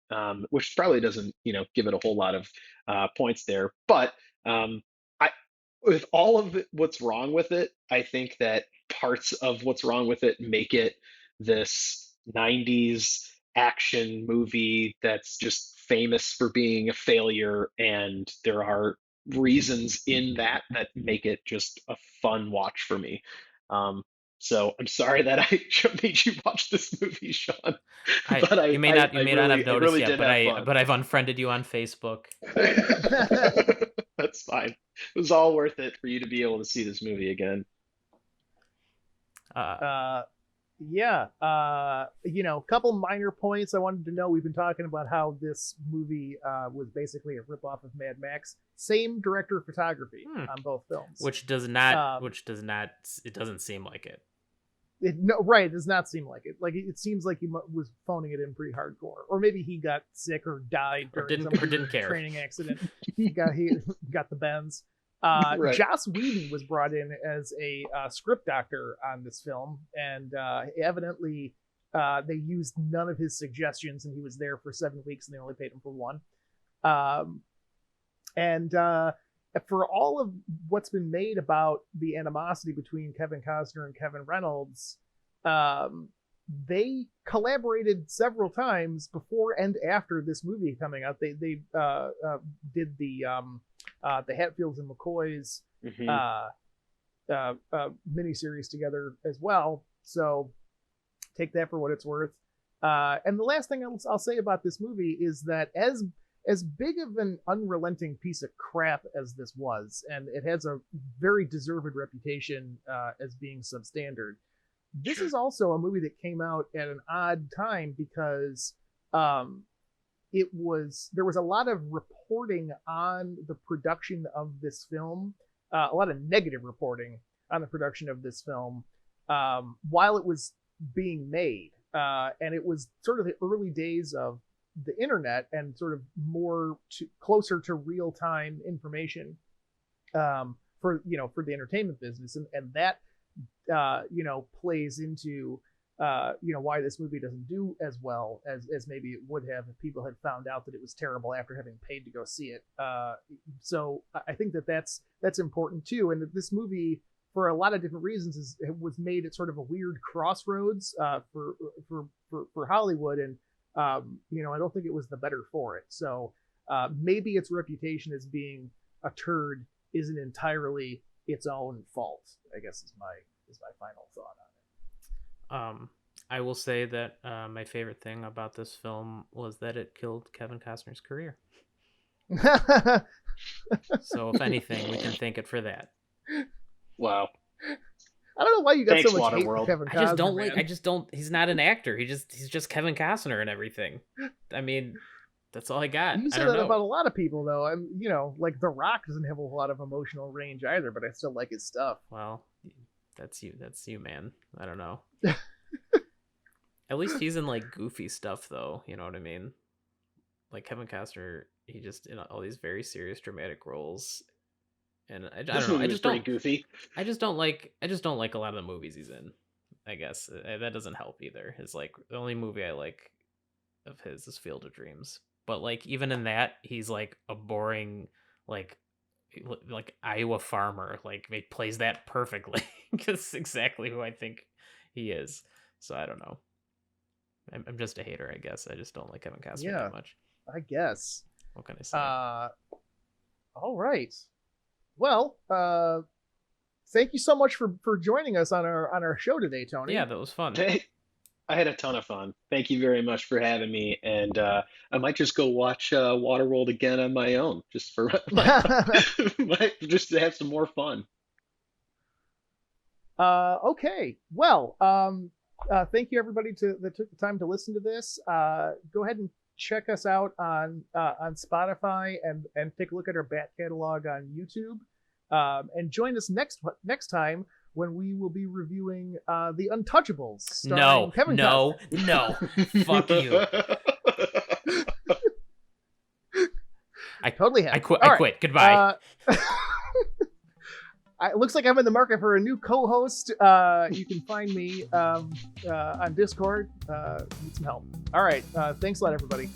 which probably doesn't, give it a whole lot of points there. But um, I, with all of what's wrong with it, I think that parts of what's wrong with it make it this 90s action movie that's just famous for being a failure, and there are reasons in that that make it just a fun watch for me. Um, so I'm sorry that I made you watch this movie, Sean, I but you may not you may not have I noticed really yet, did but have I fun. but I've unfriended you on Facebook. That's fine. It was all worth it for you to be able to see this movie again. Uh, uh, yeah. Couple minor points I wanted to know. We've been talking about how this movie was basically a ripoff of Mad Max. Same director of photography hmm. on both films. Um, It doesn't seem like it. no, right. It does not seem like it. Like it seems like he was phoning it in pretty hardcore, or maybe he got sick or died Or during some didn't care. training accident. He got the bends. Right. Joss Whedon was brought in as a script doctor on this film, and evidently they used none of his suggestions, and he was there for 7 weeks, and they only paid him for one. Um, and for all of what's been made about the animosity between Kevin Costner and Kevin Reynolds, um, they collaborated several times before and after this movie coming out. They did the Hatfields and McCoys Hmm. uh, miniseries together as well. So take that for what it's worth. And the last thing I'll say about this movie is that as big of an unrelenting piece of crap as this was, and it has a very deserved reputation as being substandard, this Sure. is also a movie that came out at an odd time because um, there was a lot of reporting on the production of this film, a lot of negative reporting on the production of this film while it was being made, and it was sort of the early days of the internet and sort of closer to real time information for the entertainment business, and that plays into why this movie doesn't do as well as maybe it would have if people had found out that it was terrible after having paid to go see it. So I think that's important too, and that this movie, for a lot of different reasons, was made at sort of a weird crossroads for Hollywood, and I don't think it was the better for it. So maybe its reputation as being a turd isn't entirely its own fault, I guess is my final thought I will say that my favorite thing about this film was that it killed Kevin Costner's career. on it. So if anything, we can thank it for that. Wow. I don't know why you got Thanks, so much hate for Waterworld. Kevin Costner. I just don't. He's not an actor. He's just Kevin Costner and everything. I mean, that's all I got. You I say don't that know. about a lot of people, though. I'm, like The Rock doesn't have a lot of emotional range either, but I still like his stuff. Well, that's you. That's you, man. I don't know. At least he's in like goofy stuff, though. You know what I mean? Like Kevin Costner, he just in all these very serious, dramatic roles, and I This don't know. movie was pretty goofy. I just don't like a lot of the movies he's in. I guess that doesn't help either. It's like the only movie I like of his is Field of Dreams, but like even in that, he's like a boring like Iowa farmer. Like he plays that perfectly because exactly who I think he is. So I don't know. I'm just a hater, I guess. I just don't like Kevin Costner Yeah, that much. I guess. What can I say? All right. Well, thank you so much for joining us on our show today, Tony. Yeah, that was fun. Hey, I had a ton of fun. Thank you very much for having me. And I might just go watch Waterworld again on my own, just for just to have some more fun. Okay. Well, thank you everybody that took the time to listen to this. Go ahead and check us out on Spotify and take a look at our back catalog on YouTube. And join us next time when we will be reviewing The Untouchables, starring Kevin Costner. No, fuck you. I totally have. I quit. All I right. quit. Goodbye. It looks like I'm in the market for a new co-host. You can find me on Discord. Need some help. All right. Thanks a lot, everybody.